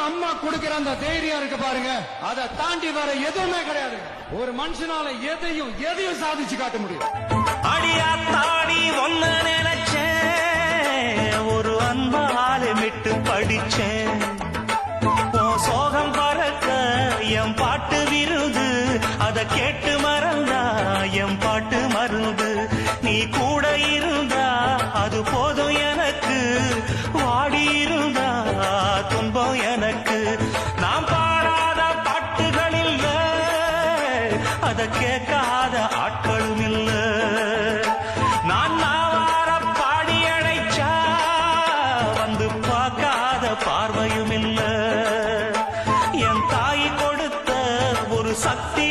அம்மா கொடுக்கிற அந்த தைரியம் இருக்கு பாருங்க, அதை தாண்டி வேற எதுவுமே கிடையாது. ஒரு மனுஷனால எதையும் எதையும் சாதிச்சு காட்ட முடியும். அடியா தாடி ஒன்ன நினைச்சேன், ஒரு அன்பாலே விட்டு படிச்சேன். சோகம் பறக்க என் பாட்டு விருது, அத கேட்டு மறந்தா என் பாட்டு மருந்து. நீ கூட இருந்தா அது போதும் எனக்கு, வாடி இருந்தா துன்பம் எனக்கு. நாம் பாடாத பாட்டுகள் இல்ல, அத கேட்காத ஆட்களும் இல்ல. நான் நாவார பாடி அழைச்சா வந்து பார்க்காத பார்வையும் இல்ல. என் தாய் கொடுத்த ஒரு சக்தி